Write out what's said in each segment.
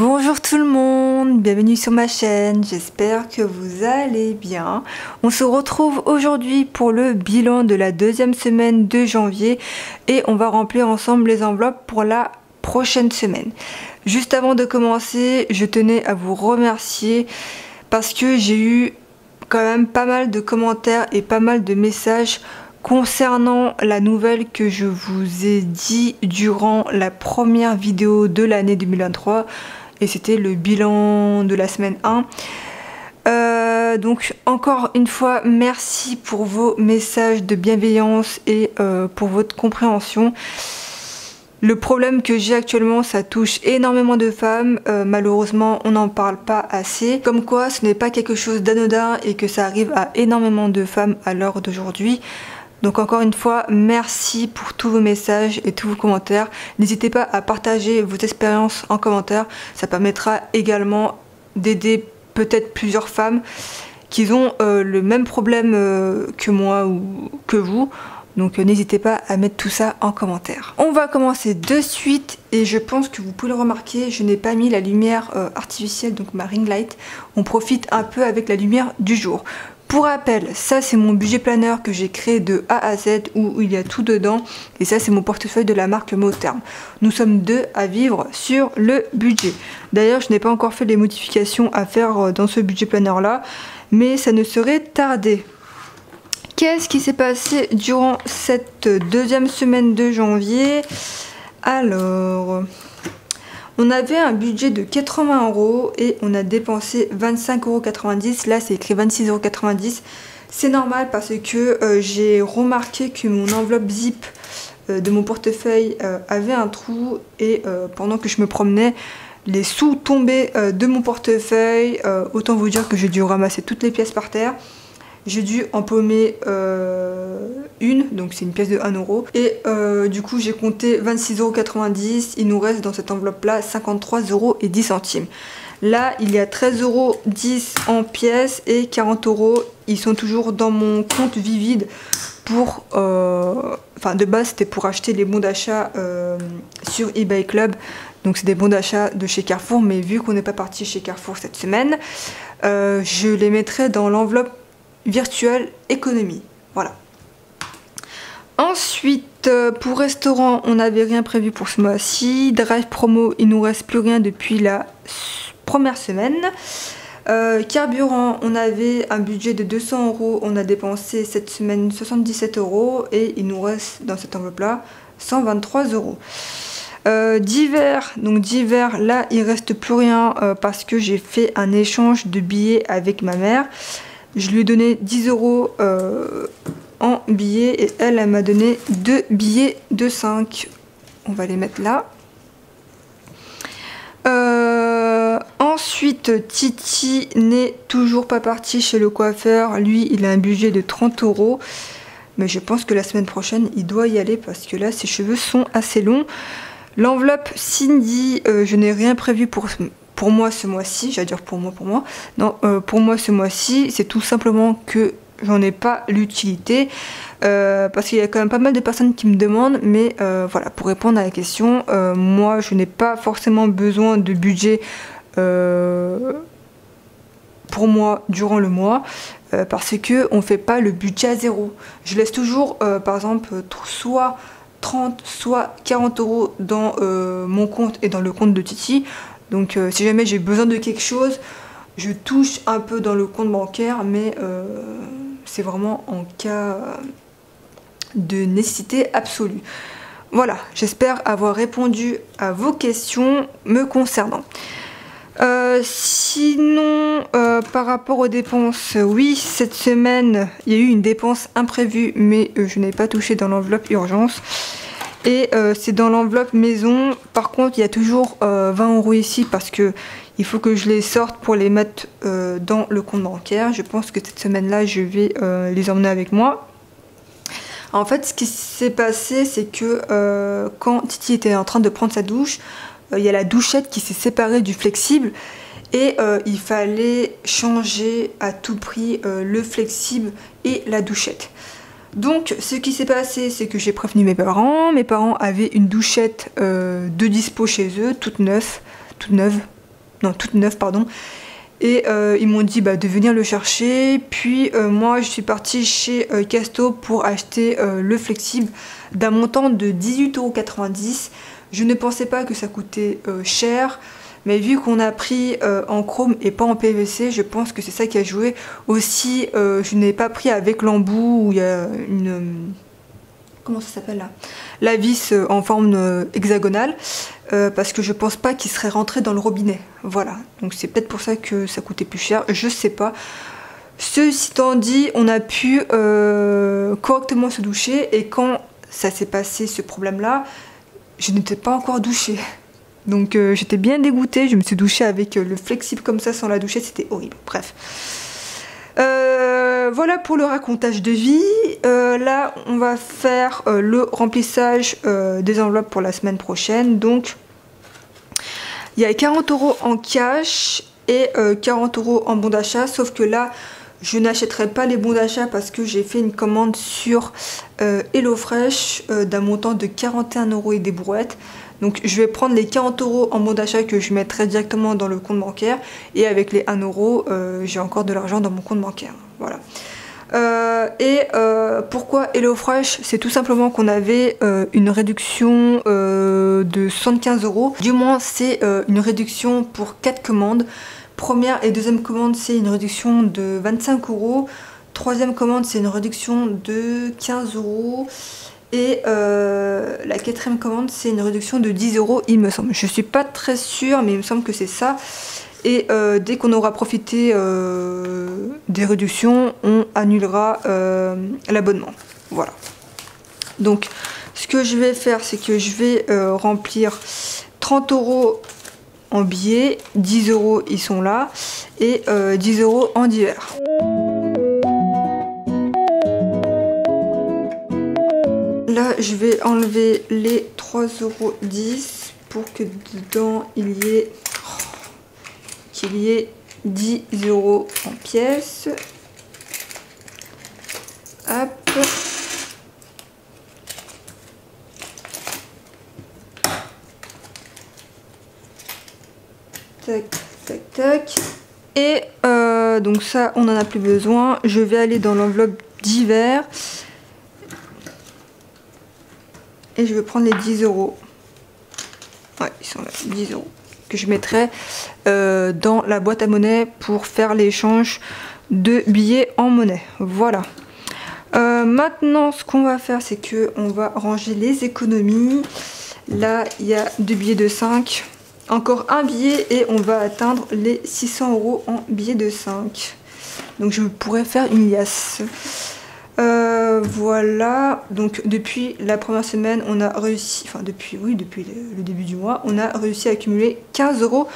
Bonjour tout le monde, bienvenue sur ma chaîne, j'espère que vous allez bien. On se retrouve aujourd'hui pour le bilan de la deuxième semaine de janvier et on va remplir ensemble les enveloppes pour la prochaine semaine. Juste avant de commencer, je tenais à vous remercier parce que j'ai eu quand même pas mal de commentaires et pas mal de messages concernant la nouvelle que je vous ai dit durant la première vidéo de l'année 2023 et c'était le bilan de la semaine 1. Donc encore une fois merci pour vos messages de bienveillance et pour votre compréhension. Le problème que j'ai actuellement, ça touche énormément de femmes, malheureusement on n'en parle pas assez, comme quoi ce n'est pas quelque chose d'anodin et que ça arrive à énormément de femmes à l'heure d'aujourd'hui. Donc encore une fois, merci pour tous vos messages et tous vos commentaires. N'hésitez pas à partager vos expériences en commentaire, ça permettra également d'aider peut-être plusieurs femmes qui ont le même problème que moi ou que vous. Donc n'hésitez pas à mettre tout ça en commentaire. On va commencer de suite et je pense que vous pouvez le remarquer, je n'ai pas mis la lumière artificielle, donc ma ring light. On profite un peu avec la lumière du jour. Pour rappel, ça c'est mon budget planner que j'ai créé de A à Z où il y a tout dedans. Et ça c'est mon portefeuille de la marque Mot Terme. Nous sommes deux à vivre sur le budget. D'ailleurs je n'ai pas encore fait les modifications à faire dans ce budget planner là, mais ça ne serait tardé. Qu'est-ce qui s'est passé durant cette deuxième semaine de janvier? Alors, on avait un budget de 80 € et on a dépensé 25,90 €. Là, c'est écrit 26,90 €. C'est normal parce que j'ai remarqué que mon enveloppe zip de mon portefeuille avait un trou et pendant que je me promenais, les sous tombaient de mon portefeuille. Autant vous dire que j'ai dû ramasser toutes les pièces par terre. J'ai dû empaumer une, donc c'est une pièce de 1 €. Et du coup j'ai compté 26,90 €. Il nous reste dans cette enveloppe là 53,10 € Là il y a 13,10 € en pièces et 40 €. Ils sont toujours dans mon compte Vivide pour... Enfin de base c'était pour acheter les bons d'achat sur eBay Club. Donc c'est des bons d'achat de chez Carrefour. Mais vu qu'on n'est pas parti chez Carrefour cette semaine, je les mettrai dans l'enveloppe virtuelle économie. Voilà. Ensuite, pour restaurant, on n'avait rien prévu pour ce mois-ci. Drive promo, il nous reste plus rien depuis la première semaine. Carburant, on avait un budget de 200 €. On a dépensé cette semaine 77 € et il nous reste dans cette enveloppe-là 123 €. Divers, donc divers, là il reste plus rien parce que j'ai fait un échange de billets avec ma mère. Je lui ai donné 10 € en billets et elle m'a donné 2 billets de 5. On va les mettre là. Ensuite, Titi n'est toujours pas parti chez le coiffeur. Lui, il a un budget de 30 €. Mais je pense que la semaine prochaine, il doit y aller parce que là, ses cheveux sont assez longs. L'enveloppe Cindy, je n'ai rien prévu pour moi ce mois-ci, j'allais dire pour moi. Non, pour moi ce mois-ci, c'est tout simplement que j'en ai pas l'utilité. Parce qu'il y a quand même pas mal de personnes qui me demandent, mais voilà, pour répondre à la question, moi je n'ai pas forcément besoin de budget pour moi durant le mois. Parce que on fait pas le budget à zéro. Je laisse toujours, par exemple, soit 30, soit 40 € dans mon compte et dans le compte de Titi. Donc si jamais j'ai besoin de quelque chose, je touche un peu dans le compte bancaire, mais c'est vraiment en cas de nécessité absolue. Voilà, j'espère avoir répondu à vos questions me concernant. Sinon, par rapport aux dépenses, oui, cette semaine, il y a eu une dépense imprévue, mais je n'ai pas touché dans l'enveloppe urgence. Et c'est dans l'enveloppe maison. Par contre il y a toujours 20 € ici parce que il faut que je les sorte pour les mettre dans le compte bancaire. Je pense que cette semaine là je vais les emmener avec moi. En fait ce qui s'est passé c'est que quand Titi était en train de prendre sa douche, il y a la douchette qui s'est séparée du flexible et il fallait changer à tout prix le flexible et la douchette. Donc ce qui s'est passé, c'est que j'ai prévenu mes parents. Mes parents avaient une douchette de dispo chez eux, toute neuve. non, toutes neuves, pardon. Et ils m'ont dit de venir le chercher. Puis moi, je suis partie chez Casto pour acheter le flexible d'un montant de 18,90 €. Je ne pensais pas que ça coûtait cher. Mais vu qu'on a pris en chrome et pas en PVC, je pense que c'est ça qui a joué. Aussi, je n'ai pas pris avec l'embout où il y a une... comment ça s'appelle là? La vis en forme hexagonale. Parce que je pense pas qu'il serait rentré dans le robinet. Voilà. Donc c'est peut-être pour ça que ça coûtait plus cher. Je sais pas. Ceci étant dit, on a pu correctement se doucher. Et quand ça s'est passé ce problème-là, je n'étais pas encore douchée. Donc j'étais bien dégoûtée, je me suis douchée avec le flexible comme ça sans la doucher, c'était horrible. Bref. Voilà pour le racontage de vie. Là, on va faire le remplissage des enveloppes pour la semaine prochaine. Donc, il y a 40 € en cash et 40 € en bon d'achat. Sauf que là, je n'achèterai pas les bons d'achat parce que j'ai fait une commande sur HelloFresh d'un montant de 41 € et des brouettes. Donc je vais prendre les 40 € en bon d'achat que je mettrai directement dans le compte bancaire. Et avec les 1 €, j'ai encore de l'argent dans mon compte bancaire. Voilà. Pourquoi HelloFresh? C'est tout simplement qu'on avait une réduction de 75 €. Du moins c'est une réduction pour 4 commandes. Première et deuxième commande c'est une réduction de 25 €. Troisième commande c'est une réduction de 15 €. Et la quatrième commande c'est une réduction de 10 € il me semble. Je suis pas très sûre mais il me semble que c'est ça. Et dès qu'on aura profité des réductions, on annulera l'abonnement. Voilà. Donc ce que je vais faire c'est que je vais remplir 30 € en billets, 10 € ils sont là et 10 € en divers. Là, je vais enlever les 3,10 € pour que dedans il y ait 10 € en pièces. Hop. Tac, tac, tac. Et donc ça, on n'en a plus besoin. Je vais aller dans l'enveloppe divers. Et je vais prendre les 10 €. Ouais, ils sont là, 10 € que je mettrai dans la boîte à monnaie pour faire l'échange de billets en monnaie. Voilà. Maintenant, ce qu'on va faire, c'est que on va ranger les économies. Là, il y a 2 billets de 5. Encore un billet et on va atteindre les 600 € en billets de 5. Donc, je pourrais faire une liasse. Voilà, donc depuis la première semaine, on a réussi, enfin depuis le début du mois, on a réussi à accumuler 15 €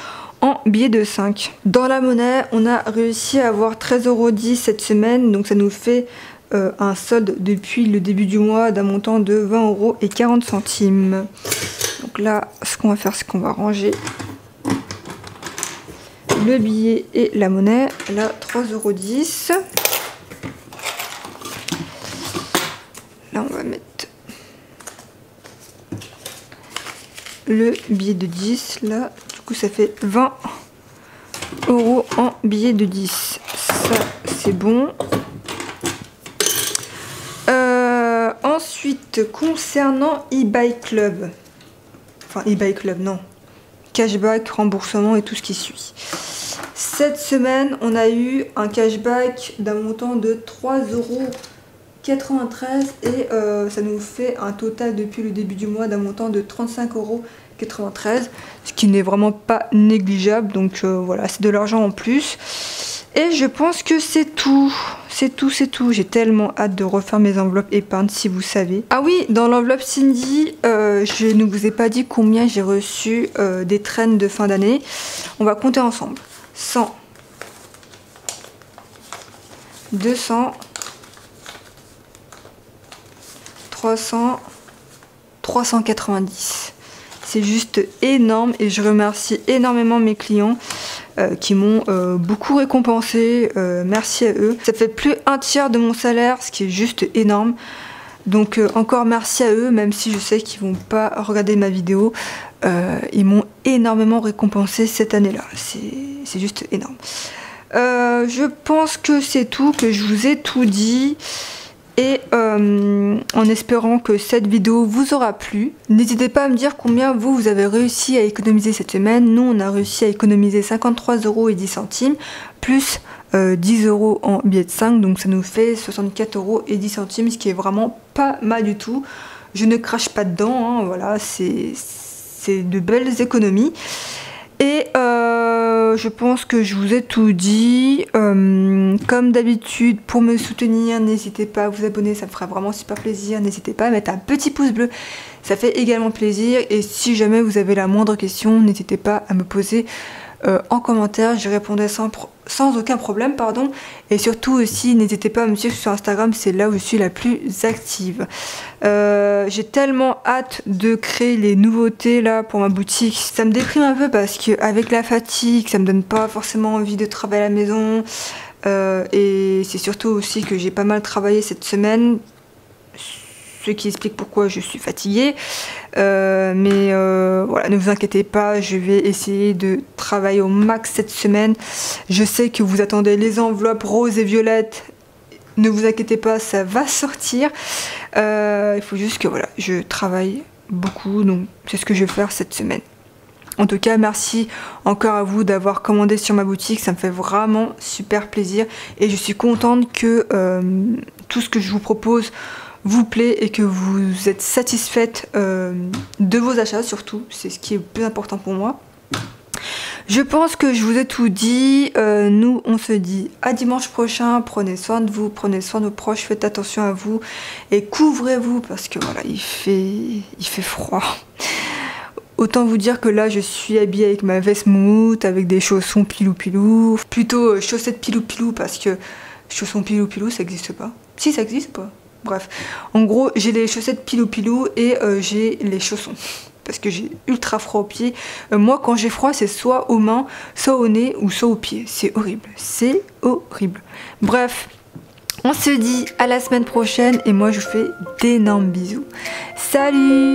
en billets de 5. Dans la monnaie, on a réussi à avoir 13,10 € cette semaine, donc ça nous fait un solde depuis le début du mois d'un montant de 20,40 €. Donc là, ce qu'on va faire, c'est qu'on va ranger le billet et la monnaie. Là, 3,10 €. Là, on va mettre le billet de 10. Là, du coup, ça fait 20 € en billet de 10. Ça, c'est bon. Ensuite, concernant eBay Club. Enfin, eBay Club, non. Cashback, remboursement et tout ce qui suit. Cette semaine, on a eu un cashback d'un montant de 3,93 € et ça nous fait un total depuis le début du mois d'un montant de 35,93 €, ce qui n'est vraiment pas négligeable. Donc voilà, c'est de l'argent en plus. Et je pense que c'est tout. C'est tout, c'est tout. J'ai tellement hâte de refaire mes enveloppes épargne, si vous savez. Ah oui, dans l'enveloppe Cindy, je ne vous ai pas dit combien j'ai reçu des traînes de fin d'année. On va compter ensemble. 100, 200, 300, 390. C'est juste énorme et je remercie énormément mes clients qui m'ont beaucoup récompensé. Merci à eux. Ça fait plus un tiers de mon salaire, ce qui est juste énorme. Donc encore merci à eux, même si je sais qu'ils vont pas regarder ma vidéo. Ils m'ont énormément récompensé cette année-là. C'est juste énorme. Je pense que c'est tout, que je vous ai tout dit. Et en espérant que cette vidéo vous aura plu, n'hésitez pas à me dire combien vous avez réussi à économiser cette semaine. Nous, on a réussi à économiser 53,10 € plus 10 € en billets de 5, donc ça nous fait 64,10 €, ce qui est vraiment pas mal du tout. Je ne crache pas dedans, hein, voilà, c'est de belles économies. Et je pense que je vous ai tout dit. Comme d'habitude, pour me soutenir, n'hésitez pas à vous abonner, ça me fera vraiment super plaisir. N'hésitez pas à mettre un petit pouce bleu, ça fait également plaisir. Et si jamais vous avez la moindre question, n'hésitez pas à me poser en commentaire, j'y répondrai sans aucun problème, pardon. Et surtout aussi, n'hésitez pas à me suivre sur Instagram, c'est là où je suis la plus active. J'ai tellement hâte de créer les nouveautés là pour ma boutique. Ça me déprime un peu parce qu'avec la fatigue, ça me donne pas forcément envie de travailler à la maison. Et c'est surtout aussi que j'ai pas mal travaillé cette semaine, ce qui explique pourquoi je suis fatiguée. Voilà, ne vous inquiétez pas, je vais essayer de travailler au max cette semaine. Je sais que vous attendez les enveloppes roses et violettes. Ne vous inquiétez pas, ça va sortir. Il faut juste que voilà, je travaille beaucoup, donc c'est ce que je vais faire cette semaine. En tout cas, merci encore à vous d'avoir commandé sur ma boutique, ça me fait vraiment super plaisir. Et je suis contente que tout ce que je vous propose vous plaît et que vous êtes satisfaite de vos achats surtout, c'est ce qui est le plus important pour moi. Je pense que je vous ai tout dit. Nous on se dit à dimanche prochain, prenez soin de vous, prenez soin de vos proches, faites attention à vous et couvrez-vous parce que voilà, il fait froid. Autant vous dire que là je suis habillée avec ma veste moumoute, avec des chaussons pilou-pilou, plutôt chaussettes pilou-pilou parce que chaussons pilou-pilou ça existe pas. Si, ça existe pas. Bref, en gros, j'ai les chaussettes pilou-pilou et j'ai les chaussons. Parce que j'ai ultra froid aux pieds. Moi, quand j'ai froid, c'est soit aux mains, soit au nez ou soit aux pieds. C'est horrible. C'est horrible. Bref, on se dit à la semaine prochaine et moi, je vous fais d'énormes bisous. Salut!